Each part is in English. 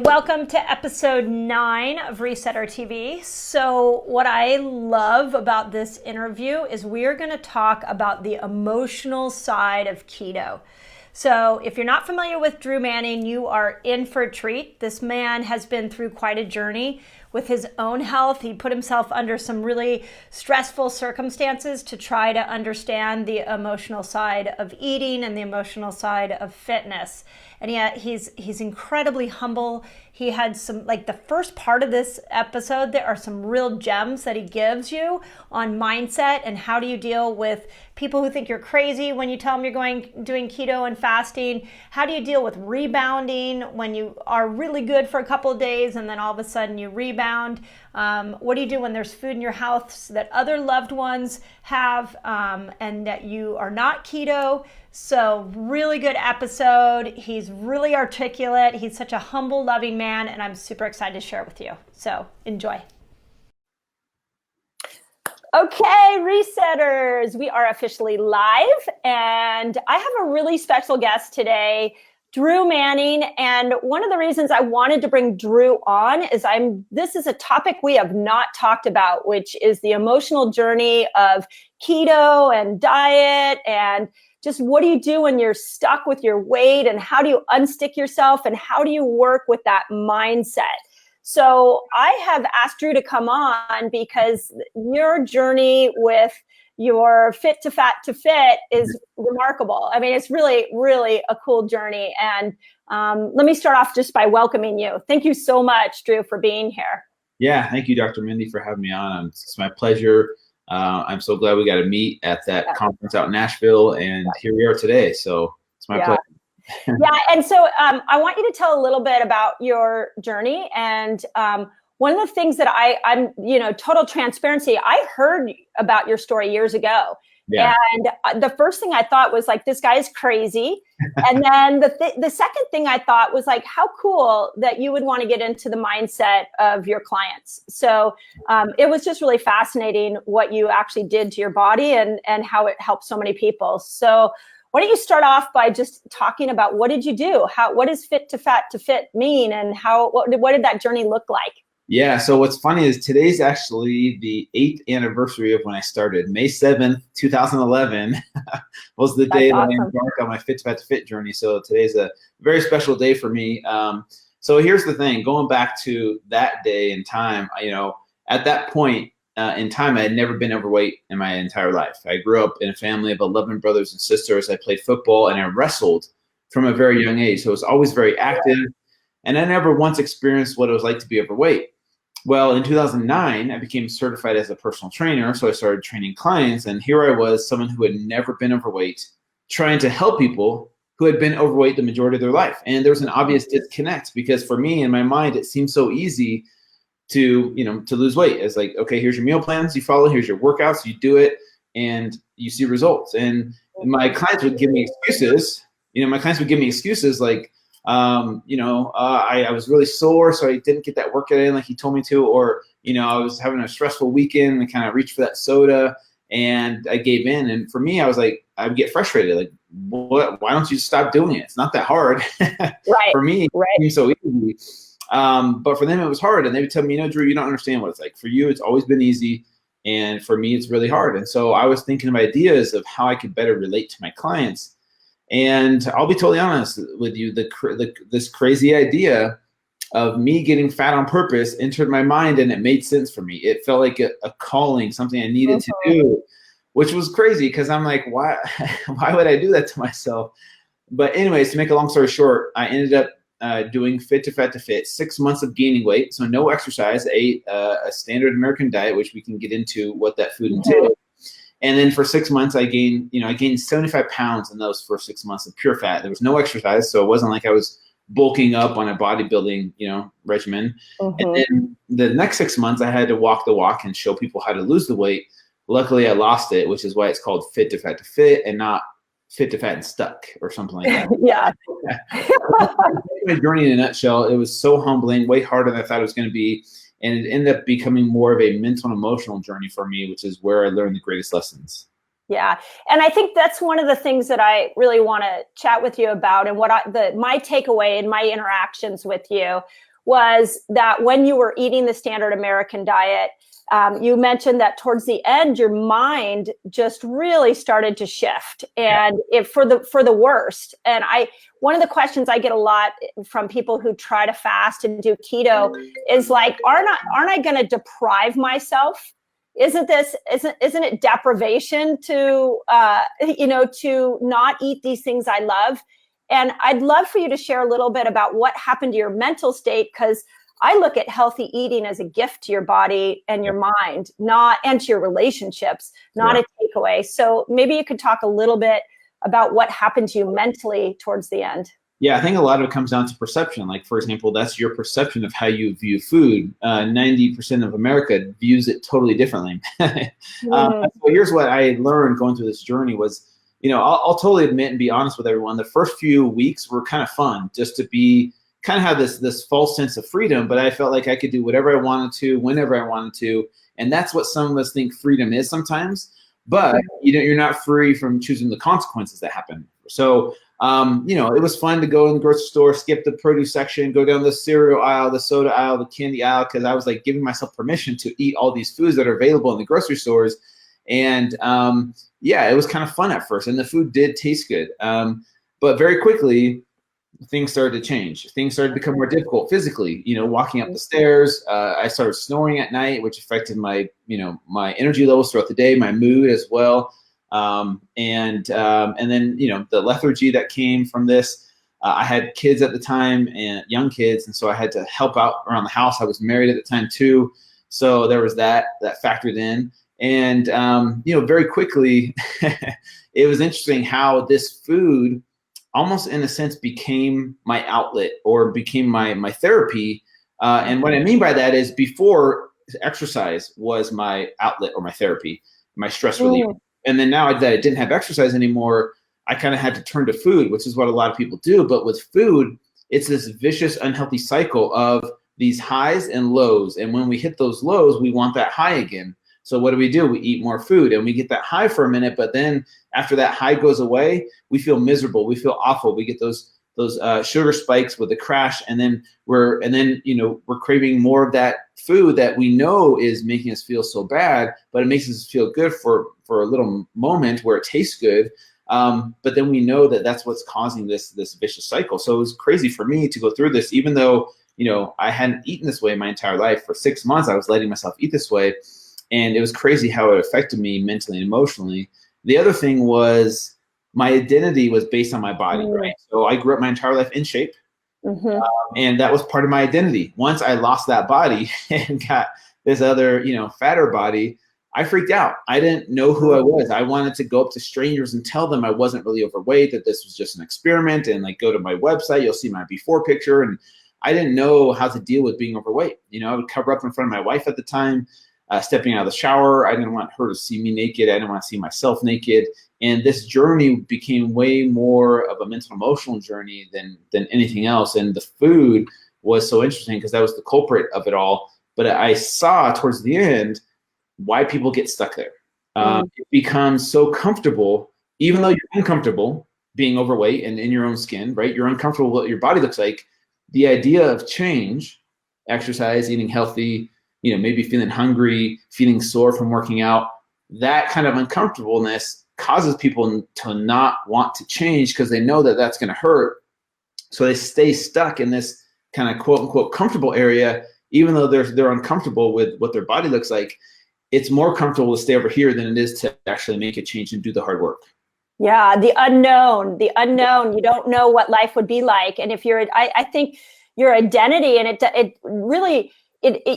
Welcome to episode 9 of Resetter TV. So what I love about this interview is we're going to talk about the emotional side of keto. So if you're not familiar with Drew Manning, you are in for a treat. This man has been through quite a journey with his own health. He put himself under some really stressful circumstances to try to understand the emotional side of eating and the emotional side of fitness. And yet he's incredibly humble. He had some, like the first part of this episode, there are some real gems that he gives you on mindset and how do you deal with people who think you're crazy when you tell them you're doing keto and fasting. How do you deal with rebounding when you are really good for a couple of days and then all of a sudden you rebound? What do you do when there's food in your house that other loved ones have and that you are not keto? So really good episode. He's really articulate. He's such a humble, loving man, and I'm super excited to share it with you. So enjoy. Okay, Resetters, we are officially live, and I have a really special guest today, Drew Manning. And one of the reasons I wanted to bring Drew on is this is a topic we have not talked about, which is the emotional journey of keto and diet, and just what do you do when you're stuck with your weight, and how do you unstick yourself, and how do you work with that mindset? So I have asked Drew to come on because your journey with your fit to fat to fit is remarkable. I mean, it's really, really a cool journey. And let me start off just by welcoming you. Thank you so much, Drew, for being here. Yeah, thank you, Dr. Mindy, for having me on. It's my pleasure. I'm so glad we got to meet at that conference out in Nashville, and here we are today. So it's my pleasure. Yeah, and so I want you to tell a little bit about your journey. And one of the things that I'm, total transparency, I heard about your story years ago. Yeah. And the first thing I thought was like, this guy is crazy. And then the second thing I thought was like, how cool that you would want to get into the mindset of your clients. So it was just really fascinating what you actually did to your body and how it helped so many people. So why don't you start off by just talking about what did you do? What does fit to fat to fit mean? And what did that journey look like? Yeah, so what's funny is today's actually the 8th anniversary of when I started. May 7th, 2011 was the day that I embarked on my fit to fat to fit journey. So today's a very special day for me. So here's the thing, going back to that day in time, at that point in time, I had never been overweight in my entire life. I grew up in a family of 11 brothers and sisters. I played football and I wrestled from a very young age. So I was always very active, and I never once experienced what it was like to be overweight. Well, in 2009, I became certified as a personal trainer. So I started training clients, and here I was, someone who had never been overweight, trying to help people who had been overweight the majority of their life. And there was an obvious disconnect because for me, in my mind, it seemed so easy to lose weight. It's like, okay, here's your meal plans you follow, here's your workouts, you do it, and you see results. And my clients would give me excuses. Like, I was really sore, so I didn't get that workout in like he told me to, or, I was having a stressful weekend and kind of reached for that soda and I gave in. And for me, I was like, I would get frustrated. Like, why don't you stop doing it? It's not that hard. Right. For me, it seemed so easy. But for them, it was hard. And they would tell me, Drew, you don't understand what it's like. For you, it's always been easy. And for me, it's really hard. And so I was thinking of ideas of how I could better relate to my clients. And I'll be totally honest with you, this crazy idea of me getting fat on purpose entered my mind, and it made sense for me. It felt like a calling, something I needed to do, which was crazy because I'm like, why would I do that to myself? But anyways, to make a long story short, I ended up doing fit to fat to fit, 6 months of gaining weight. So no exercise, ate a standard American diet, which we can get into what that food entailed. And then for 6 months, I gained 75 pounds in those first 6 months of pure fat. There was no exercise, so it wasn't like I was bulking up on a bodybuilding, regimen. And then the next 6 months, I had to walk the walk and show people how to lose the weight. Luckily, I lost it, which is why it's called fit to fat to fit and not fit to fat and stuck or something like that. Yeah. My journey in a nutshell, it was so humbling, way harder than I thought it was going to be. And it ended up becoming more of a mental and emotional journey for me, which is where I learned the greatest lessons. Yeah. And I think that's one of the things that I really want to chat with you about, and what my takeaway in my interactions with you was that when you were eating the standard American diet, you mentioned that towards the end, your mind just really started to shift, and for the worst. And one of the questions I get a lot from people who try to fast and do keto is like, aren't I going to deprive myself? Isn't it deprivation to to not eat these things I love? And I'd love for you to share a little bit about what happened to your mental state, because I look at healthy eating as a gift to your body and your mind, and to your relationships, not a takeaway. So maybe you could talk a little bit about what happened to you mentally towards the end. Yeah, I think a lot of it comes down to perception. Like, for example, that's your perception of how you view food. 90% of America views it totally differently. So here's what I learned going through this journey was, I'll totally admit and be honest with everyone. The first few weeks were kind of fun, just to kind of have this false sense of freedom, but I felt like I could do whatever I wanted to, whenever I wanted to. And that's what some of us think freedom is sometimes, but you're not free from choosing the consequences that happen. So, it was fun to go in the grocery store, skip the produce section, go down the cereal aisle, the soda aisle, the candy aisle, because I was like giving myself permission to eat all these foods that are available in the grocery stores. And it was kind of fun at first, and the food did taste good. But very quickly, things started to change. Things started to become more difficult physically. Walking up the stairs, I started snoring at night, which affected my energy levels throughout the day, my mood as well. And then the lethargy that came from this. I had kids at the time, and young kids, and so I had to help out around the house. I was married at the time too, so there was that factored in. And very quickly, it was interesting how this food almost in a sense became my outlet, or became my therapy. And what I mean by that is, before, exercise was my outlet or my therapy, my stress relief. And then now that I didn't have exercise anymore, I kind of had to turn to food, which is what a lot of people do. But with food, it's this vicious, unhealthy cycle of these highs and lows. And when we hit those lows, we want that high again. So what do? We eat more food, and we get that high for a minute, but then after that high goes away, we feel miserable, we feel awful, we get those sugar spikes with the crash, and then we're craving more of that food that we know is making us feel so bad, but it makes us feel good for a little moment where it tastes good. But then we know that that's what's causing this vicious cycle. So it was crazy for me to go through this, even though I hadn't eaten this way my entire life. For 6 months, I was letting myself eat this way. And it was crazy how it affected me mentally and emotionally. The other thing was, my identity was based on my body, right? So I grew up my entire life in shape. And that was part of my identity. Once I lost that body and got this other, fatter body, I freaked out. I didn't know who I was. I wanted to go up to strangers and tell them I wasn't really overweight, that this was just an experiment, and like, go to my website, you'll see my before picture. And I didn't know how to deal with being overweight. I would cover up in front of my wife at the time. Stepping out of the shower, I didn't want her to see me naked. I didn't want to see myself naked. And this journey became way more of a mental emotional journey than anything else. And the food was so interesting because that was the culprit of it all. But I saw towards the end why people get stuck there. It becomes so comfortable, even though you're uncomfortable being overweight and in your own skin, right? You're uncomfortable with what your body looks like. The idea of change, exercise, eating healthy, maybe feeling hungry, feeling sore from working out, that kind of uncomfortableness causes people to not want to change because they know that that's going to hurt. So they stay stuck in this kind of quote unquote comfortable area, even though they're uncomfortable with what their body looks like. It's more comfortable to stay over here than it is to actually make a change and do the hard work. Yeah, the unknown, you don't know what life would be like. And if I think your identity, and it really,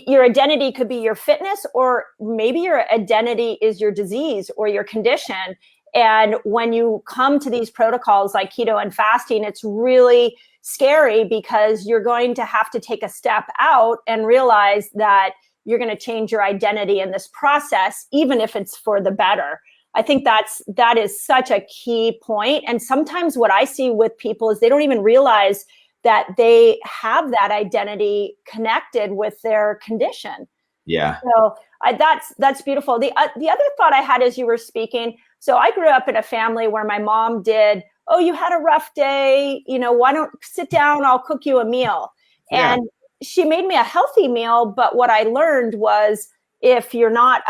your identity could be your fitness, or maybe your identity is your disease or your condition. And when you come to these protocols like keto and fasting, it's really scary because you're going to have to take a step out and realize that you're going to change your identity in this process, even if it's for the better. I think that is such a key point. And sometimes what I see with people is they don't even realize that they have that identity connected with their condition. Yeah. So that's beautiful. The other thought I had as you were speaking, so I grew up in a family where my mom did, oh, you had a rough day, why don't sit down, I'll cook you a meal. Yeah. she made me a healthy meal, but what I learned was if you're not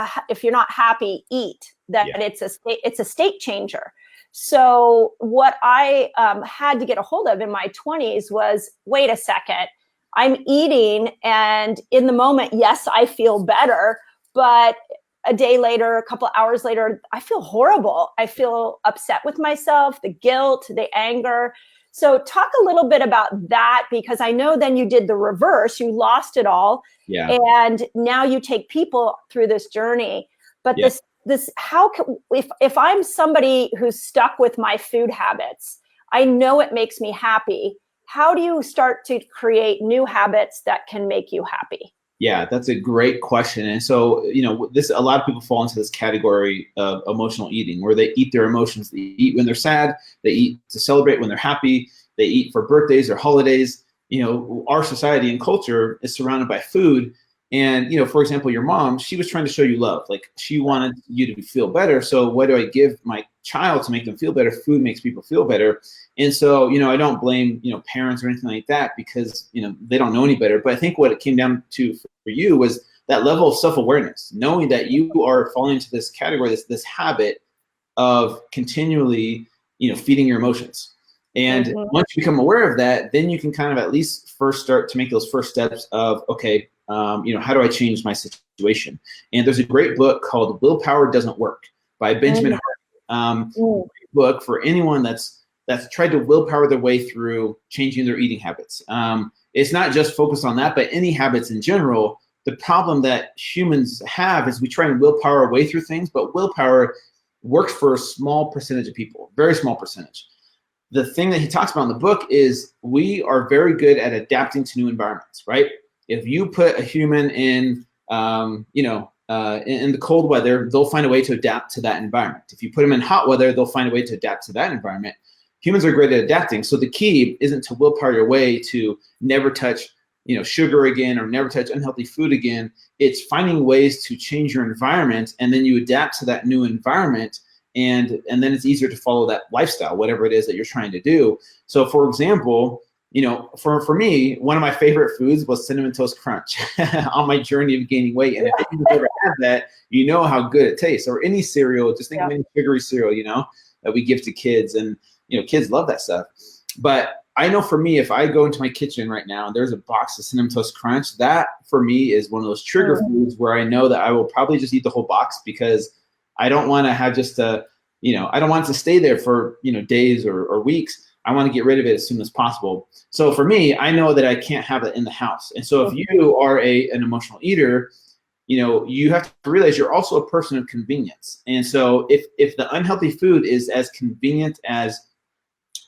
happy, eat. That it's a state changer. So what I had to get a hold of in my 20s was, wait a second, I'm eating, and in the moment, yes, I feel better, but a day later, a couple of hours later, I feel horrible. I feel upset with myself, the guilt, the anger. So talk a little bit about that, because I know then you did the reverse. You lost it all. Yeah. And now you take people through this journey. But if I'm somebody who's stuck with my food habits, I know it makes me happy. How do you start to create new habits that can make you happy? Yeah, that's a great question. And so, a lot of people fall into this category of emotional eating, where they eat their emotions. They eat when they're sad, they eat to celebrate when they're happy, they eat for birthdays or holidays. Our society and culture is surrounded by food. And, for example, your mom, she was trying to show you love. Like, she wanted you to feel better. So what do I give my child to make them feel better? Food makes people feel better. And so, I don't blame, parents or anything like that, because, they don't know any better. But I think what it came down to for you was that level of self-awareness, knowing that you are falling into this category, this habit of continually, feeding your emotions. And once you become aware of that, then you can kind of at least first start to make those first steps of, okay, how do I change my situation? And there's a great book called Willpower Doesn't Work by Benjamin Hardy. Great book for anyone that's tried to willpower their way through changing their eating habits. It's not just focused on that, but any habits in general. The problem that humans have is we try and willpower our way through things, but willpower works for a small percentage of people, very small percentage. The thing that he talks about in the book is we are very good at adapting to new environments, right? If you put a human in, in the cold weather, they'll find a way to adapt to that environment. If you put them in hot weather, they'll find a way to adapt to that environment. Humans are great at adapting. So the key isn't to willpower your way to never touch, sugar again, or never touch unhealthy food again. It's finding ways to change your environment, and then you adapt to that new environment. And then it's easier to follow that lifestyle, whatever it is that you're trying to do. So for example, for me, one of my favorite foods was Cinnamon Toast Crunch on my journey of gaining weight. And if you've ever had that, you know how good it tastes. Or any cereal, just think of any sugary cereal, that we give to kids. And, kids love that stuff. But I know for me, if I go into my kitchen right now and there's a box of Cinnamon Toast Crunch, that for me is one of those trigger foods where I know that I will probably just eat the whole box, because I don't want to have just I don't want it to stay there for, days or weeks. I want to get rid of it as soon as possible. So for me, I know that I can't have it in the house. And so if you are an emotional eater, you have to realize you're also a person of convenience. And so if the unhealthy food is as convenient as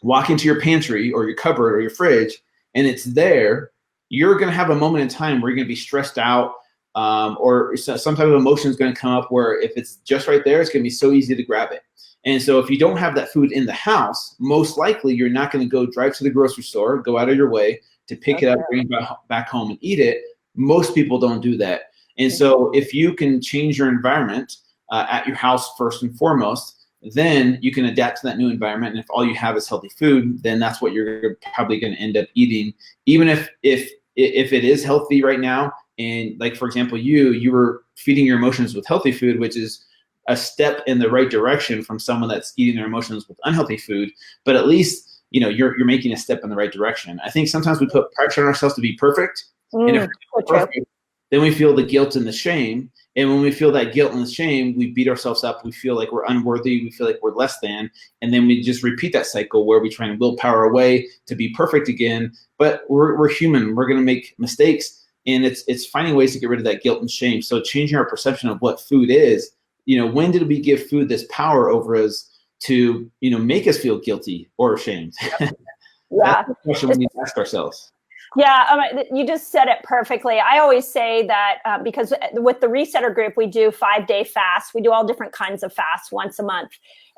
walking to your pantry or your cupboard or your fridge, and it's there, you're going to have a moment in time where you're going to be stressed out, or some type of emotion is going to come up where if it's just right there, it's going to be so easy to grab it. And so if you don't have that food in the house, most likely you're not going to go drive to the grocery store, go out of your way to pick it up, bring it back home and eat it. Most people don't do that. And so if you can change your environment at your house first and foremost, then you can adapt to that new environment. And if all you have is healthy food, then that's what you're probably going to end up eating. Even if it is healthy right now, and like, for example, you were feeding your emotions with healthy food, which is a step in the right direction from someone that's eating their emotions with unhealthy food, but at least, you're making a step in the right direction. I think sometimes we put pressure on ourselves to be perfect. And if we're perfect, then we feel the guilt and the shame. And when we feel that guilt and the shame, we beat ourselves up. We feel like we're unworthy. We feel like we're less than. And then we just repeat that cycle where we try and willpower our way to be perfect again. But we're human. We're going to make mistakes. And it's finding ways to get rid of that guilt and shame. So changing our perception of what food is. When did we give food this power over us to, make us feel guilty or ashamed? That's the question we need to ask ourselves. Yeah, you just said it perfectly. I always say that because with the Resetter group, we do 5-day fasts. We do all different kinds of fasts once a month.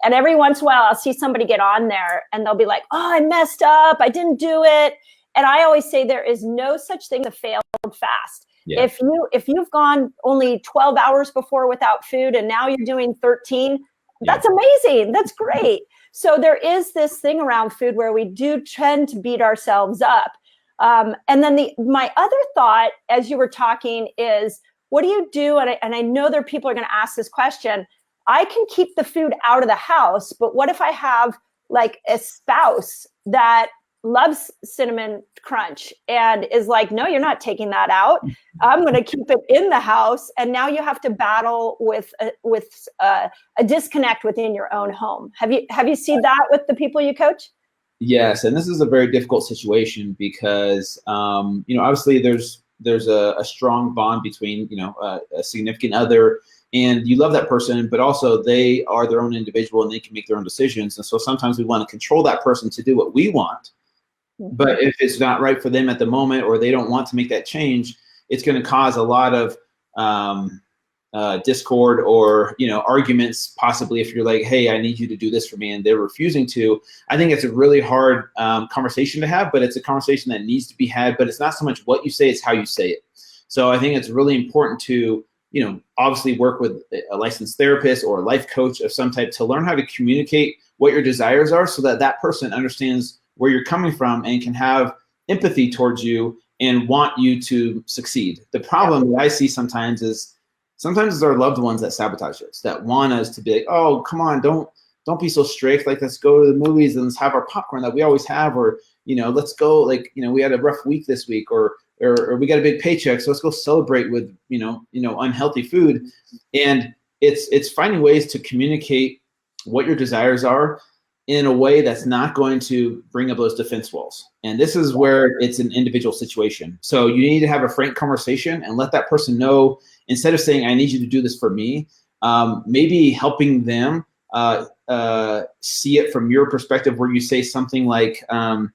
And every once in a while, I'll see somebody get on there and they'll be like, oh, I messed up. I didn't do it. And I always say there is no such thing as a failed fast. Yeah. If you've gone only 12 hours before without food and now you're doing 13, that's amazing. That's great. So there is this thing around food where we do tend to beat ourselves up. And then my other thought as you were talking is, what do you do? And I know there are people are going to ask this question. I can keep the food out of the house, but what if I have like a spouse that loves cinnamon crunch and is like, no, you're not taking that out. I'm going to keep it in the house. And now you have to battle with a disconnect within your own home. Have you seen that with the people you coach? Yes, and this is a very difficult situation because obviously there's a strong bond between a significant other, and you love that person, but also they are their own individual and they can make their own decisions. And so sometimes we want to control that person to do what we want. But if it's not right for them at the moment, or they don't want to make that change, it's going to cause a lot of discord or arguments, possibly, if you're like, hey, I need you to do this for me, and they're refusing to. I think it's a really hard conversation to have, but it's a conversation that needs to be had. But it's not so much what you say, it's how you say it. So I think it's really important to obviously work with a licensed therapist or a life coach of some type to learn how to communicate what your desires are, so that that person understands where you're coming from and can have empathy towards you and want you to succeed. The problem that I see sometimes is it's our loved ones that sabotage us, that want us to be like, oh, come on, don't be so strict. Like, let's go to the movies and let's have our popcorn that we always have, or let's go, like, we had a rough week this week, or we got a big paycheck, so let's go celebrate with unhealthy food. And it's finding ways to communicate what your desires are in a way that's not going to bring up those defense walls. And this is where it's an individual situation. So you need to have a frank conversation and let that person know, instead of saying, I need you to do this for me, maybe helping them see it from your perspective, where you say something like, I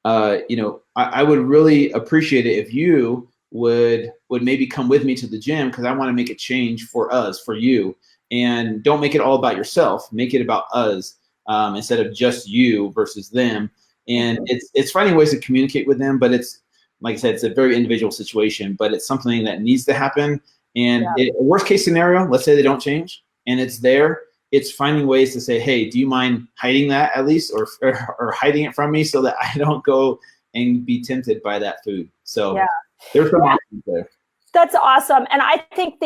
would really appreciate it if you would maybe come with me to the gym, because I want to make a change for us, for you. And don't make it all about yourself. Make it about us, instead of just you versus them. And it's finding ways to communicate with them. But it's, like I said, it's a very individual situation, but it's something that needs to happen. And worst case scenario, let's say they don't change and it's there. It's finding ways to say, hey, do you mind hiding that at least, or hiding it from me, so that I don't go and be tempted by that food. So there's some options there. That's awesome. And I think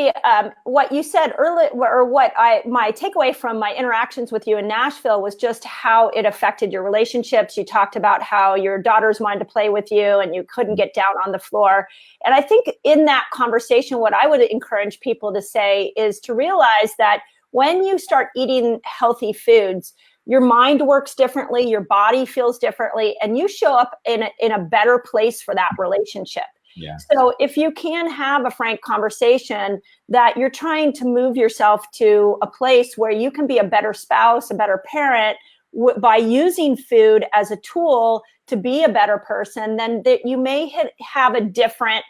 what you said earlier, or my takeaway from my interactions with you in Nashville, was just how it affected your relationships. You talked about how your daughters wanted to play with you and you couldn't get down on the floor. And I think in that conversation, what I would encourage people to say is to realize that when you start eating healthy foods, your mind works differently, your body feels differently, and you show up in a better place for that relationship. Yeah. So if you can have a frank conversation that you're trying to move yourself to a place where you can be a better spouse, a better parent, by using food as a tool to be a better person, then that you may have a different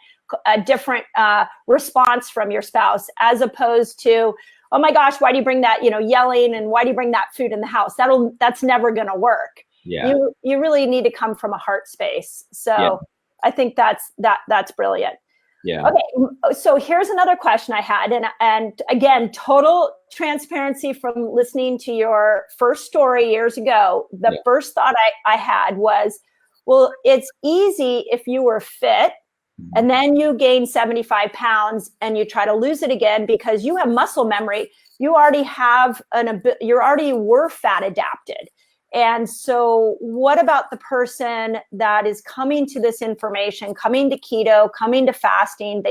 response from your spouse, as opposed to, oh my gosh, why do you bring that, yelling, and why do you bring that food in the house? That's never going to work. Yeah. You really need to come from a heart space. So I think that's brilliant. Yeah. Okay. So here's another question I had. And again, total transparency from listening to your first story years ago. The first thought I had was, well, it's easy if you were fit and then you gain 75 pounds and you try to lose it again because you have muscle memory. You already were fat adapted. And so what about the person that is coming to this information, coming to keto, coming to fasting?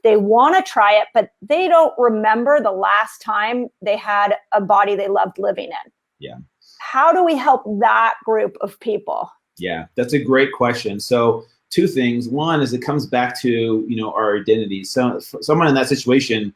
They want to try it, but they don't remember the last time they had a body they loved living in. Yeah. How do we help that group of people? Yeah, that's a great question. So two things. One is it comes back to, our identity. So for someone in that situation,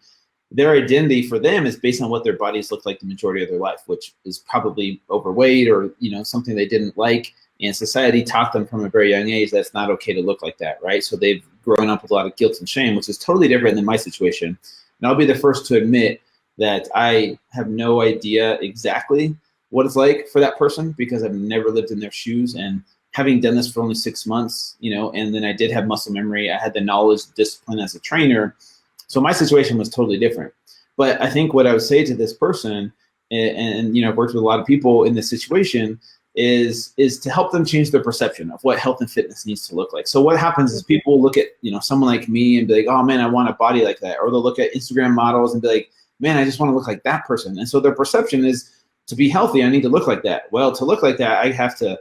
their identity for them is based on what their bodies look like the majority of their life, which is probably overweight or, something they didn't like. And society taught them from a very young age that it's not okay to look like that, right? So they've grown up with a lot of guilt and shame, which is totally different than my situation. And I'll be the first to admit that I have no idea exactly what it's like for that person, because I've never lived in their shoes. And having done this for only 6 months, and then I did have muscle memory, I had the knowledge, discipline as a trainer. So my situation was totally different. But I think what I would say to this person, and I've worked with a lot of people in this situation, is to help them change their perception of what health and fitness needs to look like. So what happens is people will look at, someone like me and be like, oh man, I want a body like that. Or they'll look at Instagram models and be like, man, I just want to look like that person. And so their perception is, to be healthy, I need to look like that. Well, to look like that, I have to,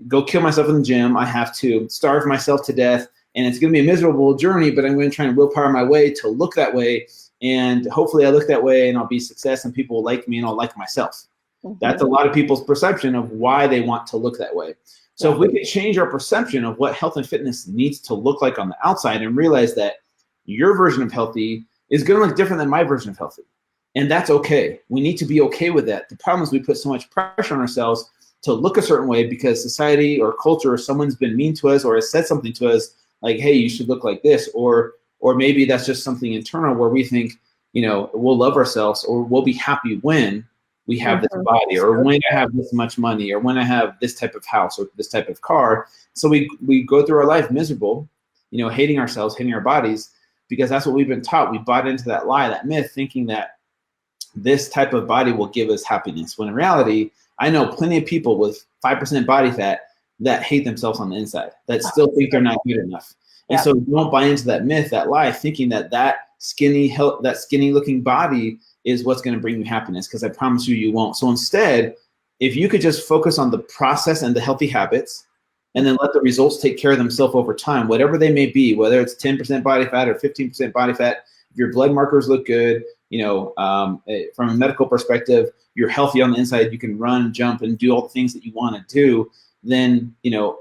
go kill myself in the gym. I have to starve myself to death, and it's going to be a miserable journey, but I'm going to try and willpower my way to look that way. And hopefully I look that way and I'll be a success and people will like me and I'll like myself. Mm-hmm. That's a lot of people's perception of why they want to look that way. So if we could change our perception of what health and fitness needs to look like on the outside and realize that your version of healthy is going to look different than my version of healthy. And that's okay. We need to be okay with that. The problem is we put so much pressure on ourselves to look a certain way because society or culture or someone's been mean to us or has said something to us like, hey, you should look like this. Or maybe that's just something internal where we think, we'll love ourselves or we'll be happy when we have this body or when I have this much money or when I have this type of house or this type of car. So we go through our life miserable, hating ourselves, hating our bodies, because that's what we've been taught. We bought into that lie, that myth, thinking that this type of body will give us happiness. When in reality, I know plenty of people with 5% body fat that hate themselves on the inside, that still think they're not good enough. And so don't buy into that myth, that lie, thinking that skinny looking body is what's going to bring you happiness, because I promise you won't. So instead, if you could just focus on the process and the healthy habits, and then let the results take care of themselves over time, whatever they may be, whether it's 10% body fat or 15% body fat, if your blood markers look good, from a medical perspective, you're healthy on the inside, you can run, jump, and do all the things that you want to do, then,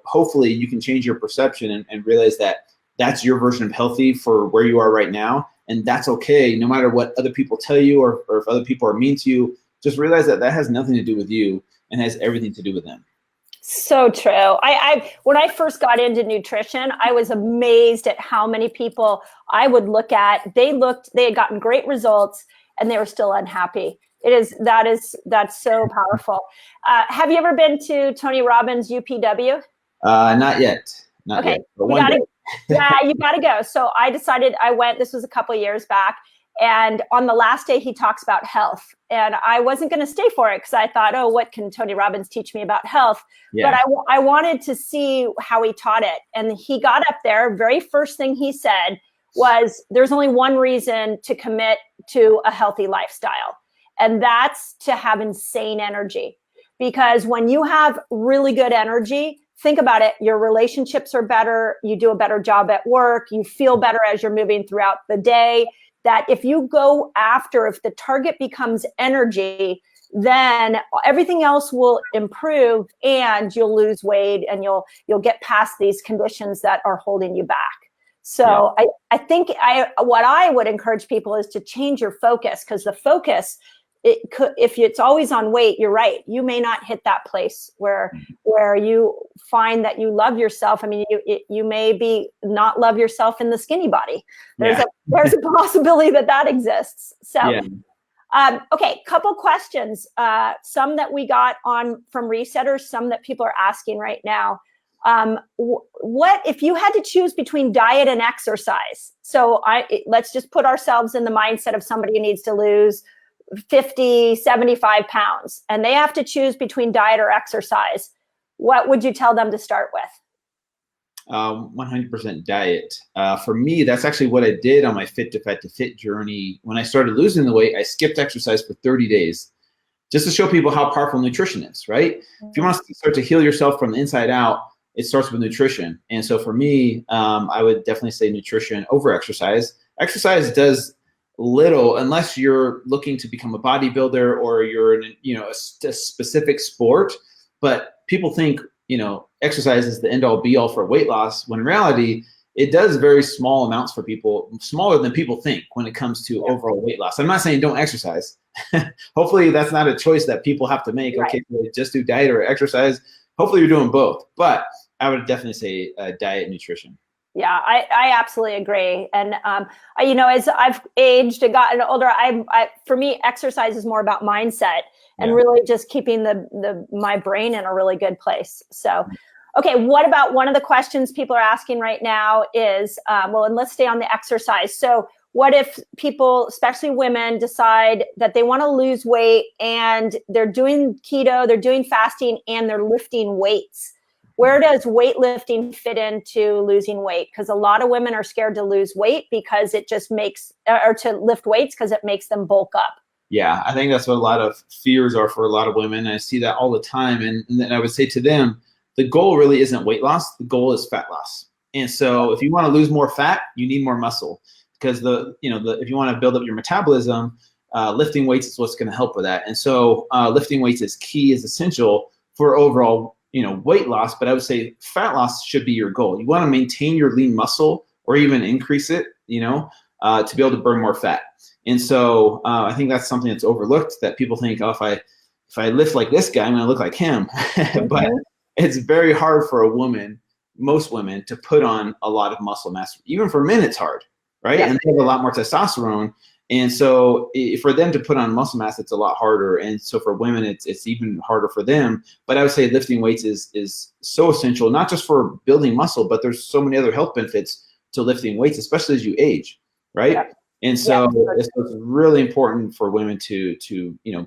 hopefully you can change your perception and realize that that's your version of healthy for where you are right now. And that's okay, no matter what other people tell you or if other people are mean to you, just realize that has nothing to do with you and has everything to do with them. So true. I when I first got into nutrition, I was amazed at how many people I would look at. They had gotten great results and they were still unhappy. That's so powerful. Have you ever been to Tony Robbins' UPW? Not yet. Not yet. But one day. Yeah, you got to go. So I decided I went. This was a couple of years back. And on the last day, he talks about health. And I wasn't going to stay for it because I thought, oh, what can Tony Robbins teach me about health? Yeah. But I wanted to see how he taught it. And he got up there. Very first thing he said was, there's only one reason to commit to a healthy lifestyle. And that's to have insane energy. Because when you have really good energy, think about it, your relationships are better. You do a better job at work. You feel better as you're moving throughout the day. That if you go after, if the target becomes energy, then everything else will improve and you'll lose weight and you'll get past these conditions that are holding you back. So yeah. I think what I would encourage people is to change your focus, because the focus, if it's always on weight, you're right. You may not hit that place where you find that you love yourself. I mean, you may not love yourself in the skinny body. There's a possibility that exists. So, okay, couple questions. Some that we got from resetters, some that people are asking right now. What if you had to choose between diet and exercise? So let's just put ourselves in the mindset of somebody who needs to lose 50, 75 pounds, and they have to choose between diet or exercise. What would you tell them to start with? 100% diet. For me, that's actually what I did on my Fit to Fat to Fit journey. When I started losing the weight, I skipped exercise for 30 days just to show people how powerful nutrition is, right? Mm-hmm. If you want to start to heal yourself from the inside out, it starts with nutrition. And so for me, I would definitely say nutrition over exercise. Exercise does little, unless you're looking to become a bodybuilder or you're in a specific sport. But people think exercise is the end all be all for weight loss, when in reality it does very small amounts for people, smaller than people think when it comes to overall weight loss. I'm not saying don't exercise. Hopefully that's not a choice that people have to make. Right. Okay, just do diet or exercise. Hopefully you're doing both, but I would definitely say diet and nutrition. Yeah, I absolutely agree. And, as I've aged and gotten older, for me, exercise is more about mindset and really just keeping my brain in a really good place. So, okay, what about one of the questions people are asking right now is, and let's stay on the exercise. So what if people, especially women, decide that they want to lose weight and they're doing keto, they're doing fasting, and they're lifting weights? Where does weightlifting fit into losing weight? Because a lot of women are scared to lose weight because it just makes, or to lift weights because it makes them bulk up. Yeah, I think that's what a lot of fears are for a lot of women. I see that all the time. And then I would say to them, the goal really isn't weight loss. The goal is fat loss. And so if you want to lose more fat, you need more muscle, because if you want to build up your metabolism, lifting weights is what's going to help with that. And so lifting weights is key, is essential for overall, weight loss. But I would say fat loss should be your goal. You want to maintain your lean muscle or even increase it, to be able to burn more fat. And so I think that's something that's overlooked, that people think, oh, if I lift like this guy, I'm going to look like him. Mm-hmm. But it's very hard for a woman, most women, to put on a lot of muscle mass. Even for men, it's hard, right? Yeah. And they have a lot more testosterone. And so for them to put on muscle mass, it's a lot harder. And so for women, it's even harder for them. But I would say lifting weights is so essential, not just for building muscle, but there's so many other health benefits to lifting weights, especially as you age, right? Yeah. And so it's really important for women to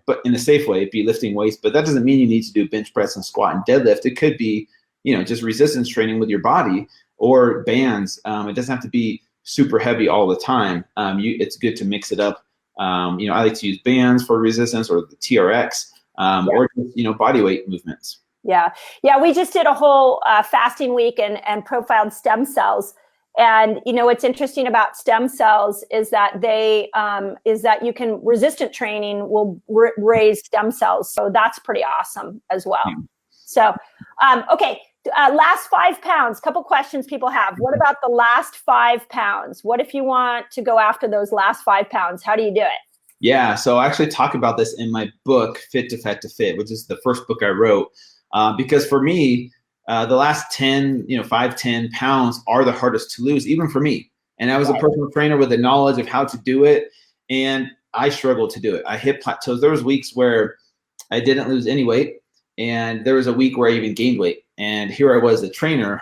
but in a safe way, be lifting weights. But that doesn't mean you need to do bench press and squat and deadlift. It could be, just resistance training with your body, or bands. It doesn't have to be super heavy all the time. It's good to mix it up. I like to use bands for resistance, or the TRX, or just, body weight movements. Yeah. We just did a whole fasting week and profiled stem cells. And what's interesting about stem cells is that you can, resistant training will raise stem cells. So that's pretty awesome as well. So, okay. Last 5 pounds, couple questions people have. What about the last 5 pounds? What if you want to go after those last 5 pounds? How do you do it? Yeah. So I actually talk about this in my book, Fit to Fat to Fit, which is the first book I wrote. Because for me, the last 10 pounds are the hardest to lose, even for me. And I was a personal trainer with the knowledge of how to do it. And I struggled to do it. I hit plateaus. There was weeks where I didn't lose any weight. And there was a week where I even gained weight. And here I was, a trainer,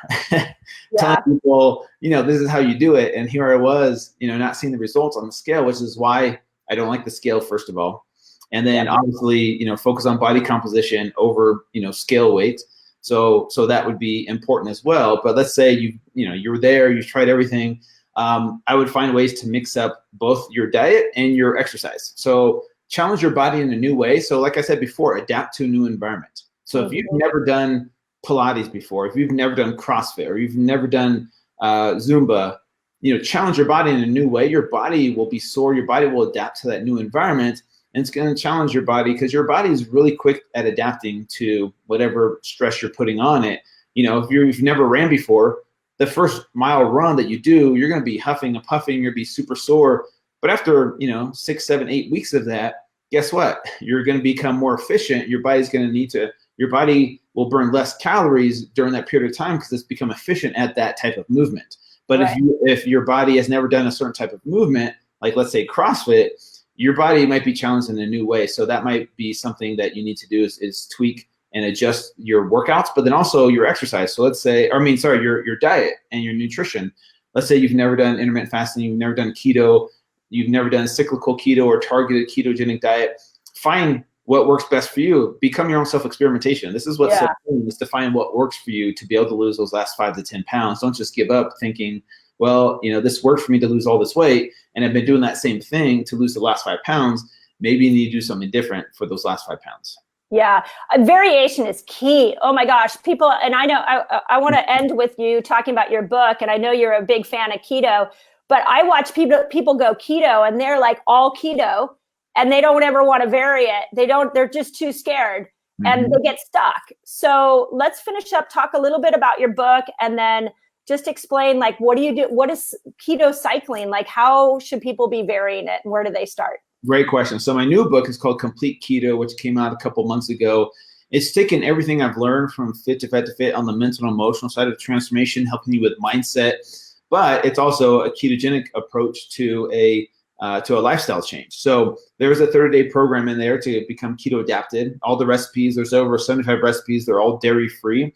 telling people, this is how you do it. And here I was, not seeing the results on the scale, which is why I don't like the scale, first of all. And then obviously, focus on body composition over, scale weight. So that would be important as well. But let's say you're there, you've tried everything. I would find ways to mix up both your diet and your exercise. So challenge your body in a new way. So like I said before, adapt to a new environment. So if you've never done Pilates before, if you've never done CrossFit, or you've never done Zumba, challenge your body in a new way. Your body will be sore. Your body will adapt to that new environment. And it's going to challenge your body, because your body is really quick at adapting to whatever stress you're putting on it. If you've never ran before, the first mile run that you do, you're going to be huffing and puffing. You're going to be super sore. But after, 6, 7, 8 weeks of that, guess what? You're going to become more efficient. Your body will burn less calories during that period of time, because it's become efficient at that type of movement. But if your body has never done a certain type of movement, like let's say CrossFit, your body might be challenged in a new way. So that might be something that you need to do is tweak and adjust your workouts, but then also your exercise. So your diet and your nutrition. Let's say you've never done intermittent fasting, you've never done keto, you've never done cyclical keto or targeted ketogenic diet. Find what works best for you. Become your own self-experimentation. This is what's so important, is to find what works for you to be able to lose those last 5 to 10 pounds. Don't just give up thinking, well, this worked for me to lose all this weight, and I've been doing that same thing to lose the last 5 pounds. Maybe you need to do something different for those last 5 pounds. Yeah, variation is key. Oh my gosh, people, and I know I want to end with you talking about your book, and I know you're a big fan of keto, but I watch people go keto, and they're like all keto, and they don't ever want to vary it. They're just too scared, and they get stuck. So let's finish up, talk a little bit about your book, and then just explain, like, what do you do? What is keto cycling? Like, how should people be varying it, and where do they start? Great question. So my new book is called Complete Keto, which came out a couple months ago. It's taken everything I've learned from Fit to Fat to Fit on the mental and emotional side of transformation, helping you with mindset, but it's also a ketogenic approach to a lifestyle change. So there's a 30-day program in there to become keto adapted. All the recipes, there's over 75 recipes. They're all dairy free.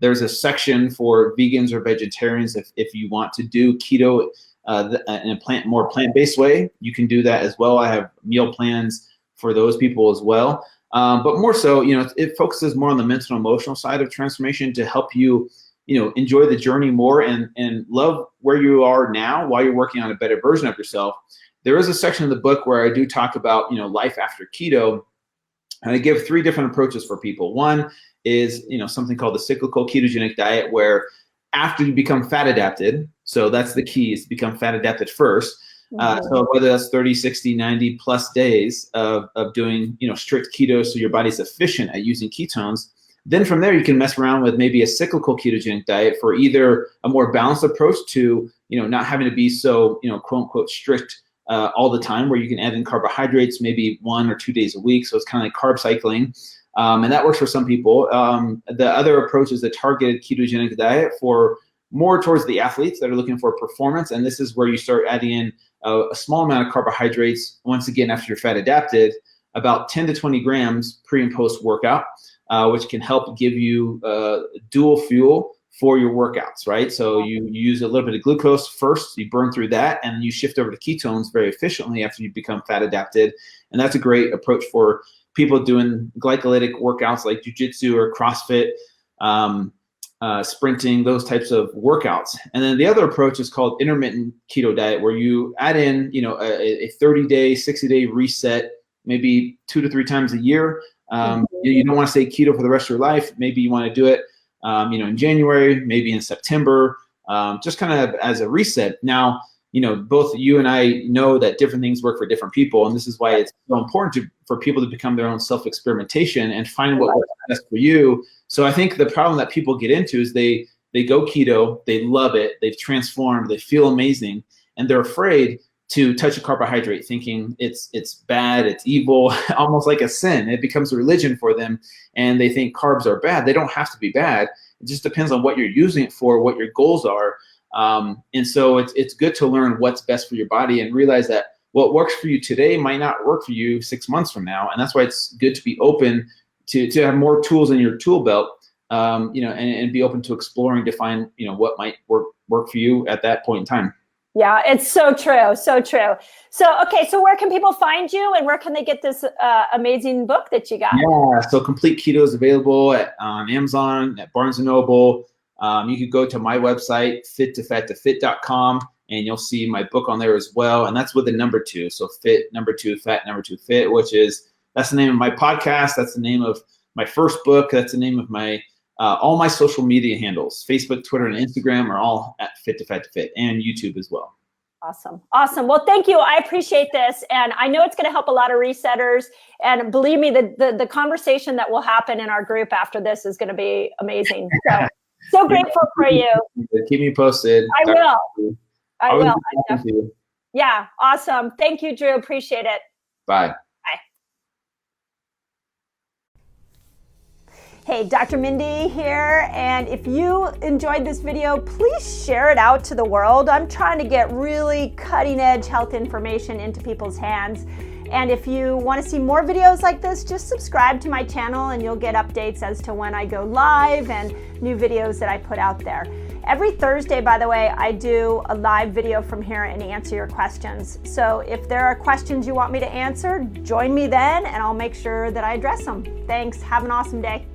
There's a section for vegans or vegetarians if you want to do keto in a more plant-based way, you can do that as well. I have meal plans for those people as well. But more so, it focuses more on the mental and emotional side of transformation to help you, enjoy the journey more and love where you are now while you're working on a better version of yourself. There is a section of the book where I do talk about, life after keto, and I give 3 different approaches for people. One is, something called the cyclical ketogenic diet, where after you become fat adapted, so that's the key, is to become fat adapted first. So whether that's 30, 60, 90 plus days of doing, strict keto, so your body's efficient at using ketones, then from there you can mess around with maybe a cyclical ketogenic diet for either a more balanced approach to, not having to be so, quote unquote strict all the time, where you can add in carbohydrates maybe 1 or 2 days a week. So it's kind of like carb cycling. And that works for some people. The other approach is the targeted ketogenic diet for more towards the athletes that are looking for performance. And this is where you start adding in a small amount of carbohydrates, once again, after you're fat adapted, about 10 to 20 grams pre and post workout, which can help give you dual fuel for your workouts, right? So you use a little bit of glucose first, you burn through that, and you shift over to ketones very efficiently after you become fat adapted. And that's a great approach for people doing glycolytic workouts like jujitsu or CrossFit, sprinting, those types of workouts. And then the other approach is called intermittent keto diet, where you add in, a 30-day, 60-day reset, maybe 2 to 3 times a year. You don't want to stay keto for the rest of your life. Maybe you want to do it, in January, maybe in September, just kind of as a reset. Now, both you and I know that different things work for different people. And this is why it's so important for people to become their own self-experimentation and find what works best for you. So I think the problem that people get into is they go keto, they love it, they've transformed, they feel amazing, and they're afraid to touch a carbohydrate, thinking it's bad, it's evil, almost like a sin. It becomes a religion for them, and they think carbs are bad. They don't have to be bad. It just depends on what you're using it for, what your goals are. And so it's good to learn what's best for your body and realize that what works for you today might not work for you 6 months from now. And that's why it's good to be open to have more tools in your tool belt, and be open to exploring to find, what might work for you at that point in time. Yeah, it's so true. So true. So, okay. So where can people find you, and where can they get this amazing book that you got? Yeah. So Complete Keto is available on Amazon, at Barnes & Noble. You could go to my website, fit2fat2fit.com, and you'll see my book on there as well. And that's with the number 2. So fit, number 2, fat, number 2, fit, that's the name of my podcast. That's the name of my first book. That's the name of my, all my social media handles, Facebook, Twitter, and Instagram are all at fit2fat2fit, and YouTube as well. Awesome. Awesome. Well, thank you. I appreciate this. And I know it's going to help a lot of resetters. And believe me, the conversation that will happen in our group after this is going to be amazing. So grateful for you. Keep me posted. I will. Yeah. Awesome. Thank you, Drew. Appreciate it. Bye. Hey, Dr. Mindy here, and if you enjoyed this video, please share it out to the world. I'm trying to get really cutting-edge health information into people's hands. And if you want to see more videos like this, just subscribe to my channel and you'll get updates as to when I go live and new videos that I put out there. Every Thursday, by the way, I do a live video from here and answer your questions. So if there are questions you want me to answer, join me then and I'll make sure that I address them. Thanks. Have an awesome day.